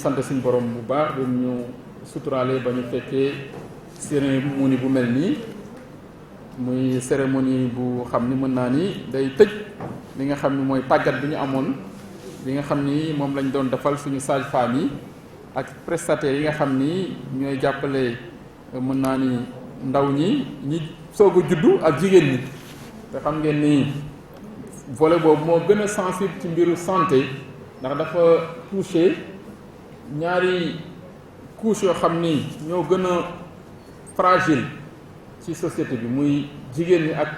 sant suñu borom bu baax ba ñu suturaale ba ñu fekkee cérémonie bu mel nii muy cérémonie bu xam ni mën naa ni day tëj li nga xam ni mooy tàggat bi ñu amoon bi nga xam ni moom lañ doon defal suñu sage-femme yi ak prestataires yi nga xam ni ñooy jàppale mën naa ni ndaw ñi soog a juddu ak jigéen ñi te xam ngeen ni volet boobu moo gën a sensible ci mbiru santé ndax dafa touché ñaari couche yoo xam ni ñoo gën a fragile ci société bi muy jigéen ñi ak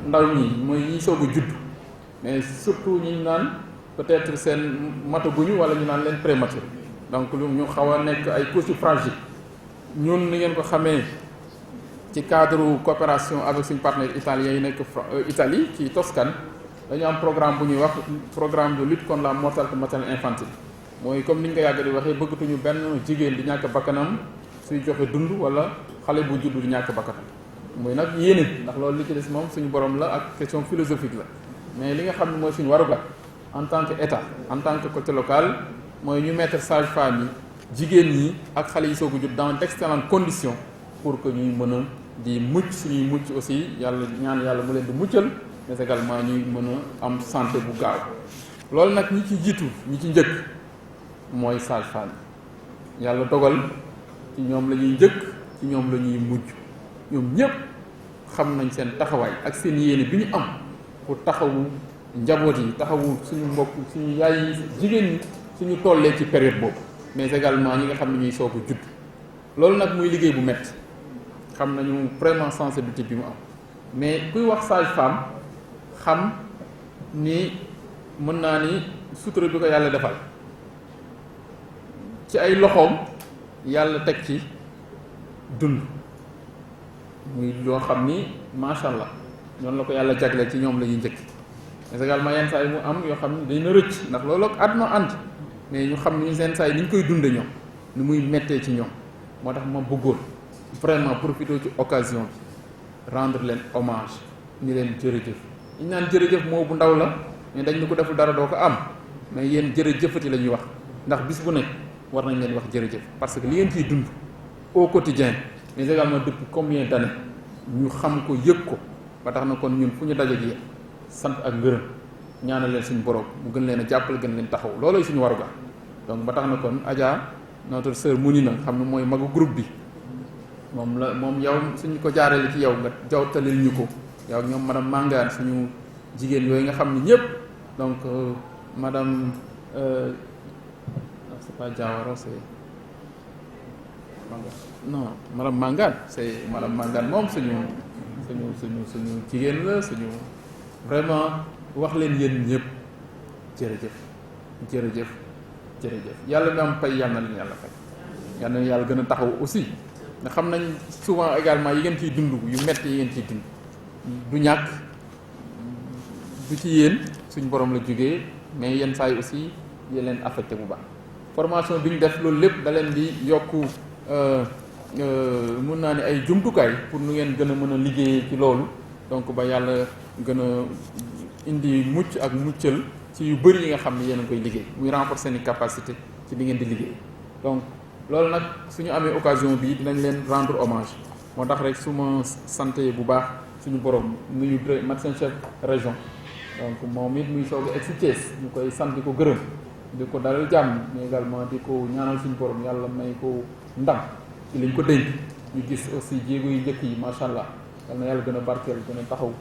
ndaw ñi mooy ñi soog a judd mais surtout ñi naan peut-être seen mataguñu wala ñu naan leen prématuré donc lu ñu xaw a nekk ay couches fragile ñun ni ngeen ko xamee ci cadre coopération avec suñu partenaire italien yi nekk Italie ci Toscane dañu am programme bu ñuy wax programme de lutte contre la mortalité maternelle infantile mooy comme ni ñu ko yàgg di waxee bëggatuñu benn jigéen di ñàkk bakkanam suy joxe dund wala xale bu juddu di ñàkk bakkanam muy nag yéene ndax loolu li ci des moom suñu borom la ak question philosophique la mais li nga xam ne mooy suñu warugar en tant que état en tant que côté local mooy ñu mettre sage-femme yi jigéen ñi ak xale yi soog a judd dans d'excellentes conditions pour que ñuy mën a di mucc suñuy mucc aussi yàlla ñaan yàlla mu leen di muccal mais également ñuy mën a am santé bu gaaw loolu nag ñi ci jiitu ñi ci njëkk mooy sage-femme yàlla dogal ci ñoom la ñuy njëkk ci ñoom la ñuy mujj ñoom ñëpp xam nañ seen taxawaay ak seen yéene bi ñu am pour taxawu njaboot yi taxawu suñu mbokk suñu yaay yi jigéen ñi suñu tollee ci période boobu mais également ñi nga xam ne ñuy soog a judd loolu nag muy liggéey bu metti xam nañu vraiment sensibilité bi mu am mais kuy wax sage-femme xam ni mën naa ni sutura bi ko yàlla defal ci ay loxoom yàlla teg ci dund muy loo xam ni macha allah ñoonu la ko yàlla jagleel ci ñoom la ñuy njëkk mais également yenn saa yi mu am yoo xam ni dañu rëcc ndax loolu ak àdduna ànd mais ñu xam ni seen saa yi ni ñu koy dunde ñoom ni muy mettee ci ñoom moo tax ma bëggoon vraiment profité ci occasion bi rendre leen hommage ni leen jërëjëf ñu naan jërëjëf moo bu ndaw la mais dañ ni ko deful dara doo ko am mais yéen jërëjëfati la ñuy wax ndax bis bu nekk war nañ leen wax jërëjëf parce que li ngeen ciy dund au quotidien mais également depuis combien d'années ñu xam ko yëg ko ba tax na kon ñun fu ñu dajeeg yéen sant ak ngërëm ñaanal leen suñu borom mu gën leen a jàppale gën leen taxaw loolooy suñu warugar donc ba tax na kon Adja notre sœur Mounina xam ne mooy magu groupe bi moom yow suñu ko jaarale ci yow nga jawtalil ñu ko yow ak ñoom madame Mangane suñu jigéen yooyu nga xam ne ñëpp donc madame c'est pas Diawara c'est non madame Mangane c'est madame Mangane moom suñu jigéen la suñu vraiment wax leen yéen ñëpp jërëjëf jërëjëf jërëjëf yàlla mi am pay yal na leen yàlla fay yal na leen yàlla gën a taxaw aussi nga xam nañ souvent également yi ngeen ciy dund yu metti yi ngeen ciy dund du ñàkk du ci yéen suñ borom la jógee mais yenn saa yi aussi yéen leen affecté bu baax formation bi ñu def loolu lépp da leen di yokk mun naa ne ay jumtukaay pour nu ngeen gën a mën a liggéeyee ci loolu donc ba yàlla gën a indi mucc ak muccal ci yu bëri yi nga xam ne yéen a koy liggéey muy renforcer ni capacité ci li ngeen di liggéey donc loolu nag suñu amee occasion bi dinañ leen rendre hommage moo tax rek su ma santé bu baax suñu borom nuyu médecin chef région donc moom it muy soog a egsi Thiès ñu koy sant di ko gërëm di ko dalal jàmm mais également di ko ñaanal suñu borom yàlla may ko ndam ci liñ ko dénk ñu gis aussi jéego yu njëkk yi macha allah yal na yàlla gën a barkeel gën a taxaw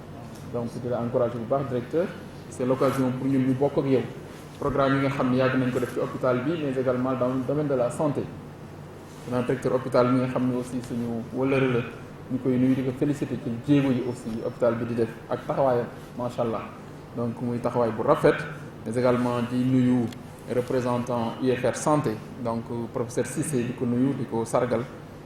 donc di la encouragé bu baax directeur c'est l'occasion pour ñun ñu bokk ak yow programme yi nga xam ne yàgg nañ ko def ci hôpital bi mais également dans le domaine de la santé naa directeur hôpital mi nga xam ne aussi suñu wëllëre la ñu koy nuyu di ko félicité ci jéego yi aussi hôpital bi di def ak taxawaayam macha allah donc muy taxawaay bu rafet mais également di nuyu représentant UFR santé donc professeur Cissé di ko nuyu di ko sargal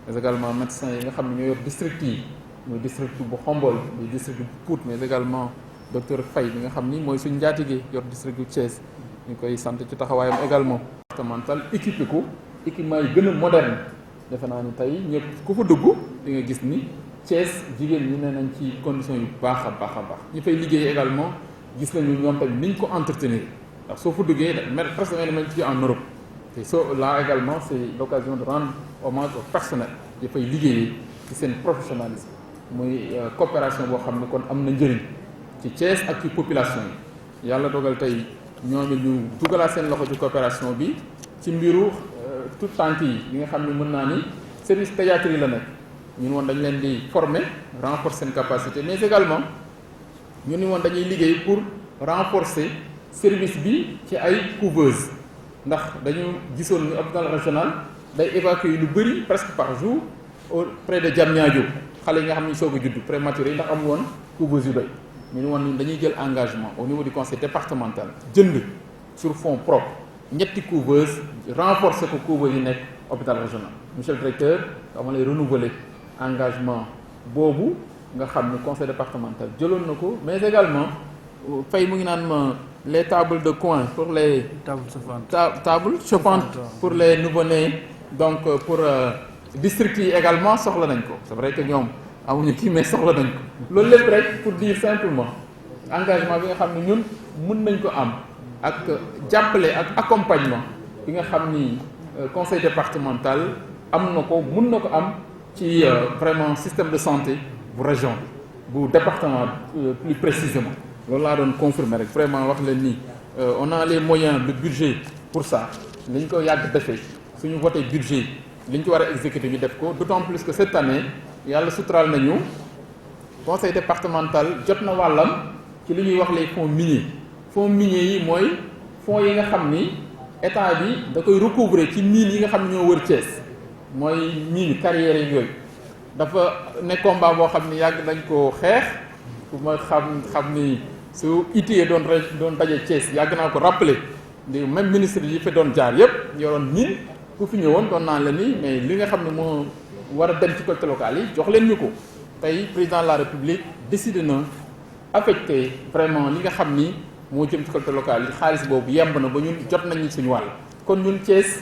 mais également médecins yi nga xam ne ñoo yor district yi muy district bu Xombol muy district bu Pout mais également docteur Faye bi nga xam ni mooy suñu njaatige yor district bu Thiès ñu koy sant ci taxawaayam également départemental équipé ko équipement yi gën a moderne defe naa ni tey ñëpp ku fa dugg di nga gis ni Thiès jigéen ñi ne nañ ci conditions yu baax a baax a baax ñi fay liggéey également gis nañu ñoom tamit niñ ko entretenir ndax soo fa duggee presque nga demee ci en Europe Et là également c'est l'occasion de rendre hommage au personnel qui fay liggéeyee ci seen professionnalisme muy coopération boo xam ne kon am na njëriñ ci Thiès ak ci population yi yàlla dogal tey ñoom ñu dugalaat seen loxo ci coopération bi ci mbiru tout tànk yi nga xam ne mën naa ni service pédiatrie la nekk ñun woon dañ leen di former renforcer seen capacité mais également ñu ni woon dañuy liggéey pour renforcer service bi ci ay couveuses ndax dañu gisoon ni hôpital régional day évacuer lu bëri presque par jour auprès de Diamniadio xale yi nga xam ne soog a judd prématuré yi ndax am woon couveuse yu doy ñu ni woon dañuy jël engagement au niveau du conseil départemental jënd sur fonds propres ñetti couveuse renforcer ko couveuse yi nekk hôpital régional. Monsieur le directeur dama lay renouveler engagement boobu nga xam ne conseil départemental jëloon na ko mais également fay mu ngi naan ma les tables de coin pour les tables chauffantes pour les nouveau-nés donc pour district yi également soxla nañ ko c'est vrai que ñoom amuñu kii mais soxla nañ ko loolu lépp rek pour dire simplement engagement bi nga xam ne ñun mën nañ ko am ak jàppale ak accompagnement bi nga xam ni conseil départemental am na ko mën na ko am ci vraiment système de santé bu région bi bu département plus précisément loolu laa doon confirmer rek vraiment wax leen ni on a les moyens de budget pour ça li ñu ko yàgg defee suñu voté budget li ñu ci war a exécuter ñu def ko d'autant plus que cette année yàlla suturaal nañu conseil départemental jot na wàllam ci li ñuy wax les fonds miniers yi mooy fonds yi nga xam ni état bi da koy recouvrer ci mines yi nga xam ne ñoo wër Thiès mooy mine carrières yi yooyu dafa ne combat boo xam ni yàgg nañ koo xeex fu ma xam ni su ITIE doon daje Thiès yàgg naa ko rappeler di même ministre yi fi doon jaar yépp yoroon mine ku fi ñëwoon doon naa la ni mais li nga xam ne moo war a dem ci collectivités locales yi jox leen ñu ko tey président de la république décidé na affecté vraiment li nga xam ni moo jëm ci collectivités locales yi xaalis boobu yemb na ba ñun jot nañu suñu wàll kon ñun Thiès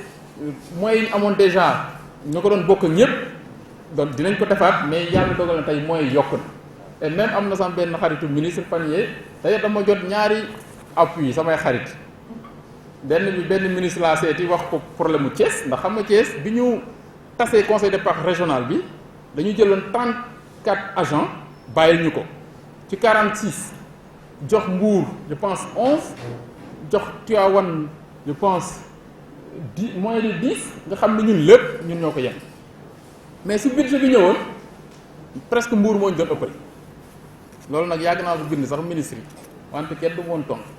mooy amoon déjà ñu ko doon bokk ñëpp donc dinañ ko defaat mais yàlla dogal na tey mooy yokk na et même am na sama benn xaritu ministre fan yee d'ailleurs dama jot ñaari appui samay xarit benn ministre laa seeti wax ko problème mu Thiès ndax xam nga Thiès bi ñu tasee conseil départemental régional bi dañu jëloon 34 agents bàyyil ñu ko ci 46 jox Mbour je pense 11 jox Tivaouane je pense 10 moins de 10 nga xam ne ñun lépp ñun ñoo ko yem mais su budget bi ñëwoon presque Mbour moo ñu doon ëppale loolu nag yàgg naa ko bind sax ministre yi wante kenn du woon tontu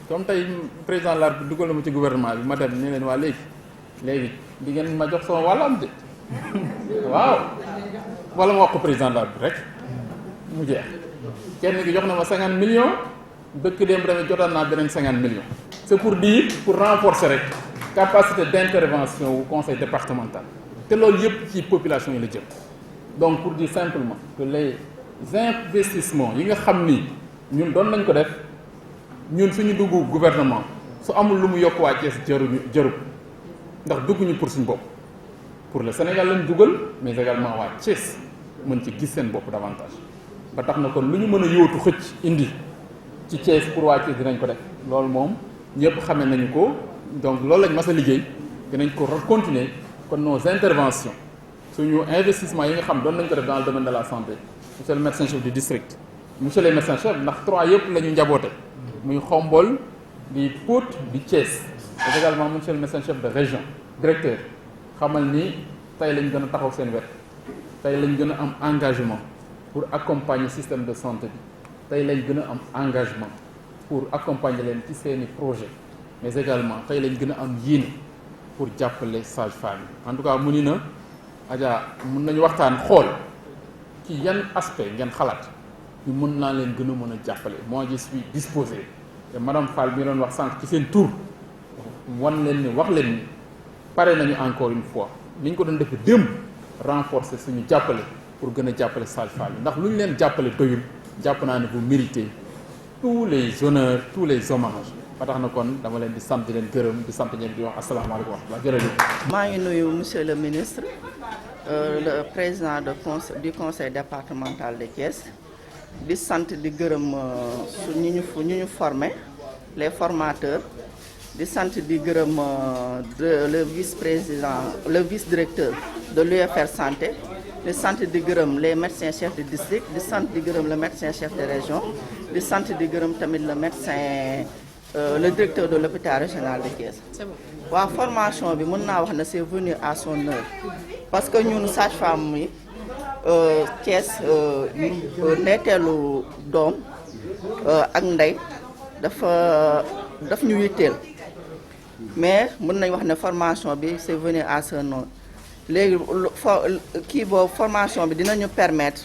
comme tey président de la République dugal na ma ci gouvernement bi ma dem ne leen waa léegi di ngeen ma jox sama wàll am de waaw wala ma wax ko président de la République rek mu jeex kenn ki jox na ma 50 millions dëkk démb tamit jotaan naa beneen 50 millions c'est pour dire pour renforcer rek capacité d'intervention au conseil départemental te loolu yëpp ci population yi la jëm donc pour dire simplement que les investissements yi nga xam ni ñun doon nañ ko def ñun suñu dugg gouvernement su amul lu mu yokk waa Thiès jarul ndax dugguñu pour suñu bopp pour le Sénégal lañ dugal mais également waa Thiès mën ci gis seen bopp davantage ba tax na kon lu ñu mën a yóotu xëcc indi ci Thiès pour waa Thiès dinañ ko def loolu moom ñëpp xamee nañu ko donc loolu lañ mas a liggéey dinañ ko continuer kon nos interventions suñu investissement yi nga xam doon nañ ko def dans le domaine de la santé monsieur le médecin chef du district monsieur les médecins chefs ndax 3 yëpp la ñu njaboote muy Xombol di Pout di Thiès et également monsieur le médecin chef de région directeur xamal ni tey lañ gën a taxaw seen wet tey lañ gën a am engagement pour accompagner système de santé bi tey lañ gën a am engagement pour accompagner leen ci seeni projet mais également tey lañ gën a am yéene pour jàppale sage-femme yi en tout cas mu ni na Adja mun nañu waxtaan xool ci yan aspect ngeen xalaat ñu mën naa leen gën a mën a jàppale moi je suis disposé te madame Fall bi doon wax sànq ci seen tour wan leen ni wax leen ni pare nañu encore une fois ni ñu ko doon defee démb renforcer suñu jàppale pour gën a jàppale sage-femme yi ndax lu ñu leen jàppale doyul jàpp naa ne vous méritez tous les honneurs tous les hommages ba tax na kon dama leen di sant di leen gërëm di sant ñeen di wax asalaamaaleykum wa rahmatulah jërëjëf. maa ngi nuyu monsieur le ministre le président du conseil départemental de Thiès di sant di gërëm ñu ñu formé les formateurs di sant di gërëm le vice-président le vice-directeur de l'UFR santé di sant di gërëm les médecins chefs de district di sant di gërëm le médecin chef de région di sant di gërëm tamit le médecin le directeur de l'hôpital régional de Thiès. waaw formation bi mën naa wax ne c'est venu à son heure parce que ñun sage-femme yi Thiès ndeyteelu doom ak ndey daf ñu yitteel mais mën nañ wax ne formation bi c'est venu à son heure léegi kii boobu formation bi dinañu permettre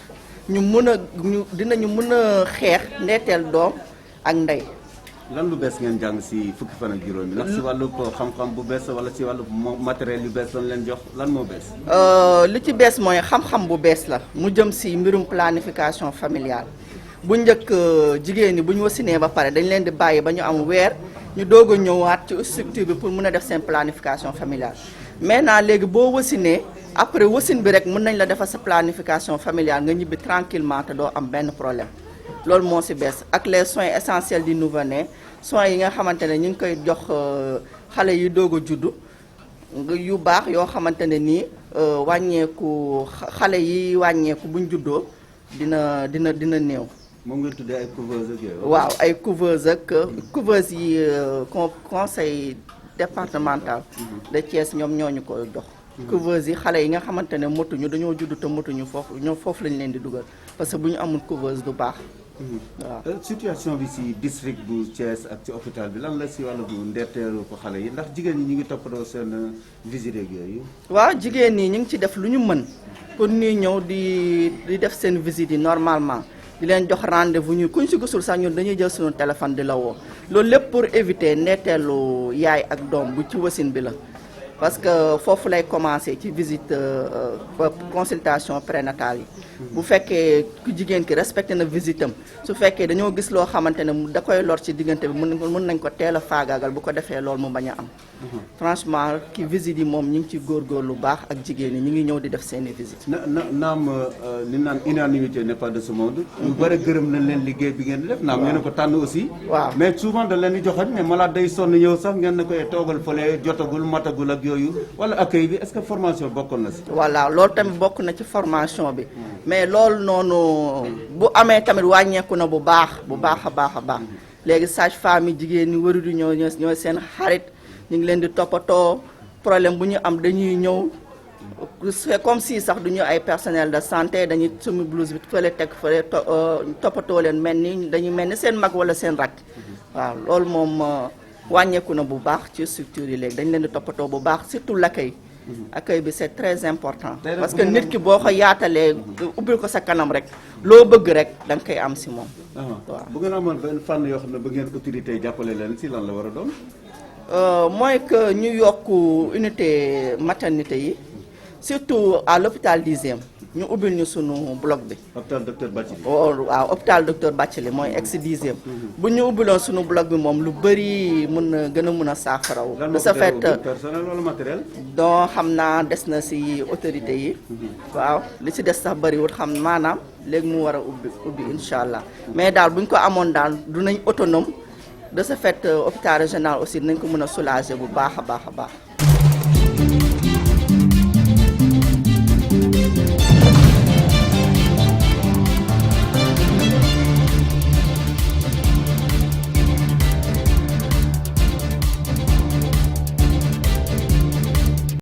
dinañu mën a xeex ndeyteel doom ak ndey. lan lu bees ngeen jàng ci fukki fan ak juróom yi ndax ci wàllu xam-xam bu bees wala ci wàllu matériel yu bees lañ leen jox lan moo bees. li ci bees mooy xam-xam bu bees la mu jëm ci mbirum planification familiale bu njëkk jigéen ñi bu ñu wasinee ba pare dañ leen di bàyyi ba ñu am weer ñu doog a ñëwaat ci structure bi pour mën a def seen planification familiale maintenant léegi boo wasinee après wasin bi rek mën nañ la defal sa planification familiale nga ñibbi tranquillement te doo am benn problème. loolu moo ci bees ak les soins essentiels du nouveau-né soins yi nga xamante ne ñu ngi koy jox xale yi doog a juddu yu baax yoo xamante ne nii wàññeeku xale yi wàññeeku buñ juddoo dina néew. moom nga tuddee ay couveuses ak yooyu. waaw ay couveuses ak couveuses yi conseil départemental de Thiès ñoom ñoo ñu ko jox. couveuses yi xale yi nga xamante ne motuñu dañoo judd te motuñu foofu lañ leen di dugal parce que bu ñu amul couveuse du baax. waaw situation bi ci district bu Thiès ak ci hôpital bi lan la ci wàllu ndeeteelu ko xale yi ndax jigéen ñi ñu ngi toppatoo seen visite ak yooyu. waaw jigéen ñi ñu ngi ci def lu ñu mën pour ñuy ñëw di def seen visite yi normalement di leen jox rendez-vous ñu kuñ ci gisul sax ñun dañuy jël suñu téléphone di la woo loolu lépp pour éviter ndeeteelu yaay ak doom bu ci wasin bi la. parce que foofu lay commencer ci visite consultation prénatale yi bu fekkee ku jigéen ki respecté na visite am su fekkee dañoo gis loo xamante ne da koy lor ci diggante bi mën nañ ko teel a faagaagal bu ko defee loolu mu bañ a am. franchement ki visite yi moom ñu ngi ci góorgóor lu baax ak jigéen ñi ñu ngi ñëw di def seeni visite. naam li naan unanimité n'est pas de ce monde. ñu bëri gërëm nañ leen liggéey bi ngeen di def naam ngeen ko tànn aussi. waaw mais souvent da leen di joxoon mais malade day sonn ñëw sax ngeen na koy toogal fële jotagul matagul ak yooyu wala accueil bi est-ce que formation bokkoon na ci. voilà loolu tamit bokk na ci formation bi mais loolu noonu bu amee tamit wàññeeku na bu baax a baax. léegi sage-femme yi jigéen ñi waru di ñooy seen xarit ñu ngi leen di toppatoo problème bu ñu am dañuy ñëw c'est comme si sax du ñu ay personnel de santé dañuy sumi blouse bi fële teg fële toppatoo leen dañuy mel ni seen mag wala seen rakk waaw loolu moom wàññeeku na bu baax ci structure yi léegi dañ leen di toppatoo bu baax surtout l'accueil. accueil bi c'est très important. parce que nit ki boo ko yaatalee ubbil ko sa kanam rek loo bëgg rek da nga koy am ci moom. waaw bu ngeen amoon benn fànn yoo xam ne ba ngeen autorité jàppale leen ci lan la war a doon. mooy que ñu yokk unité maternité yi surtout à l'hôpital 10e ñu ubbil ñu sunu bloc bi. hôpital docteur Bathily. waaw hôpital docteur Bathily mooy ex 10e. bu ñu ubbiloon sunu bloc bi moom lu bëri gën a mën a saafaraw. lan de ce fait personnel wala matériel. donc xam naa des na ci autorité yi. waaw li ci des sax bëriwul xam maanaam léegi mu war a ubbi incha allah mais daal bu ñu ko amoon daal du nañ autonome de ce fait hôpital régional aussi dinañ ko mën a soulager bu baax a baax.